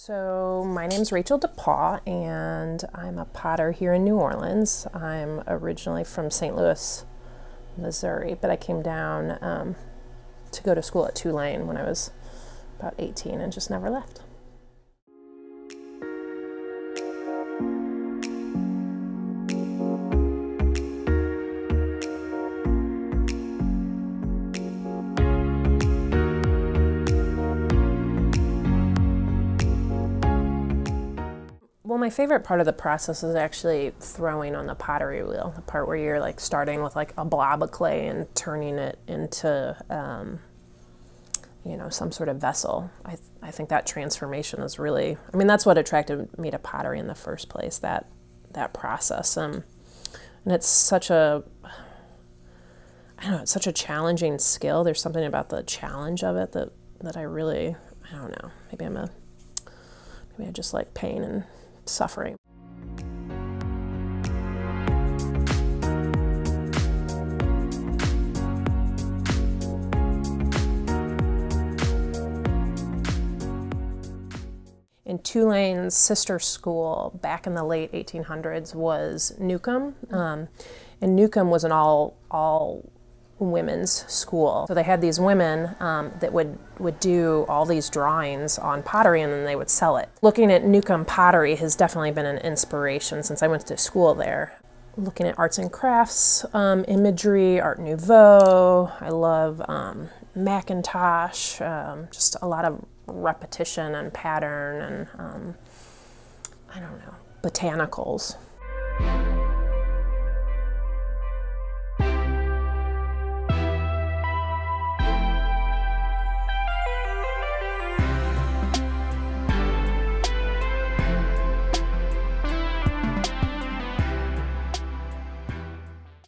So my name's Rachael Depauw, and I'm a potter here in New Orleans. I'm originally from St. Louis, Missouri, but I came down to go to school at Tulane when I was about 18 and just never left. Well, my favorite part of the process is actually throwing on the pottery wheel, the part where you're like starting with like a blob of clay and turning it into, you know, some sort of vessel. I think that transformation is really, I mean, that's what attracted me to pottery in the first place, that process. And it's such a, I don't know, it's such a challenging skill. There's something about the challenge of it that I really, I don't know, maybe I just like pain and suffering. In Tulane's sister school back in the late 1800s was Newcomb, and Newcomb was an all women's school. So they had these women that would do all these drawings on pottery, and then they would sell it. Looking at Newcomb pottery has definitely been an inspiration since I went to school there. Looking at arts and crafts imagery, Art Nouveau, I love Macintosh, just a lot of repetition and pattern and I don't know, botanicals.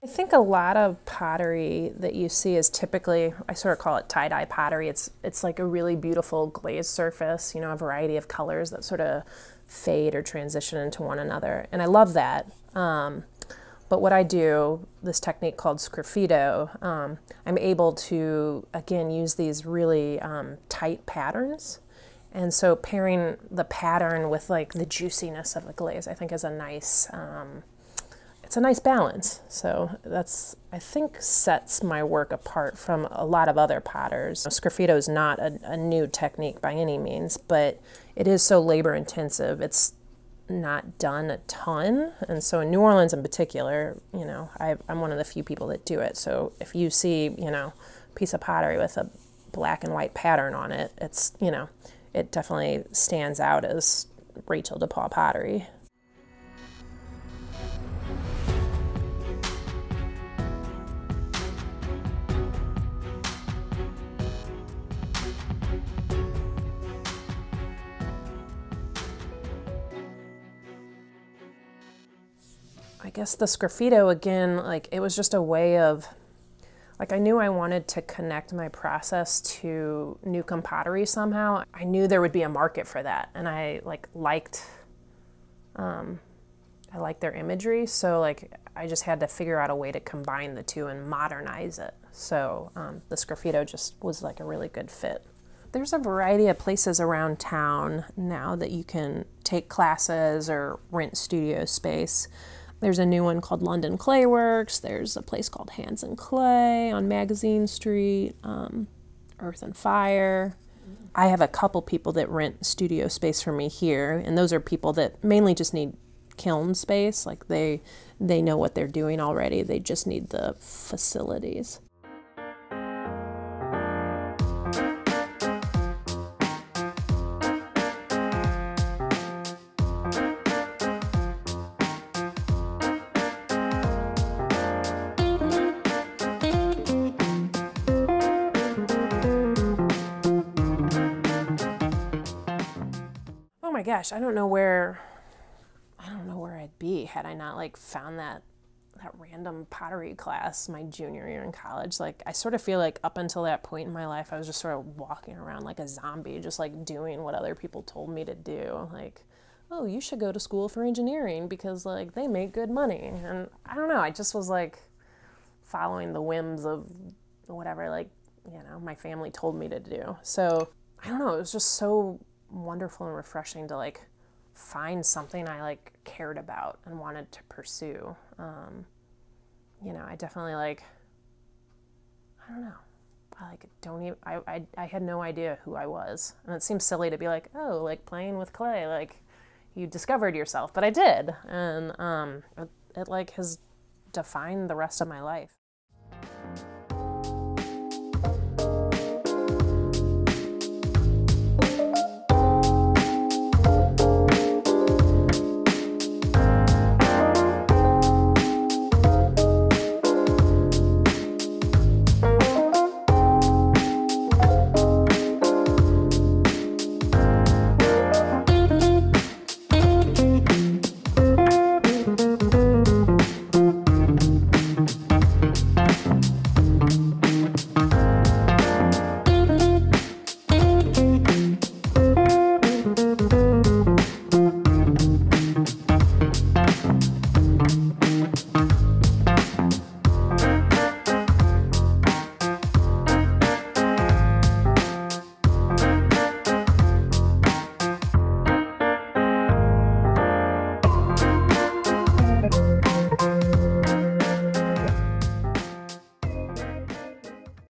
I think a lot of pottery that you see is typically, I sort of call it tie-dye pottery. It's like a really beautiful glazed surface, you know, a variety of colors that sort of fade or transition into one another. And I love that. But what I do, this technique called sgraffito, I'm able to, again, use these really tight patterns. And so pairing the pattern with like the juiciness of the glaze, I think is a nice, it's a nice balance. So that's, I think, sets my work apart from a lot of other potters. Sgraffito is not a new technique by any means, but it is so labor intensive. It's not done a ton. And so in New Orleans in particular, you know, I'm one of the few people that do it. So if you see, you know, a piece of pottery with a black and white pattern on it, it's, you know, it definitely stands out as Rachael Depauw pottery. I guess the sgraffito, again, like it was just a way of, like I knew I wanted to connect my process to Newcomb pottery somehow. I knew there would be a market for that, and I liked their imagery, so like I just had to figure out a way to combine the two and modernize it. So the sgraffito just was like a really good fit. There's a variety of places around town now that you can take classes or rent studio space. There's a new one called London Clay Works. There's a place called Hands and Clay on Magazine Street, Earth and Fire. I have a couple people that rent studio space for me here, and those are people that mainly just need kiln space. Like they know what they're doing already. They just need the facilities. Oh my gosh, I don't know where I'd be had I not like found that random pottery class my junior year in college. Like I sort of feel like up until that point in my life, I was just sort of walking around like a zombie, just like doing what other people told me to do. Like, oh, you should go to school for engineering because like they make good money. And I don't know, I just was like following the whims of whatever, like, you know, my family told me to do. So I don't know, it was just so wonderful and refreshing to like find something I like cared about and wanted to pursue. You know, I definitely like, I don't know. I like don't even, I had no idea who I was. And it seems silly to be like, oh, like playing with clay, like you discovered yourself, but I did. And it like has defined the rest of my life.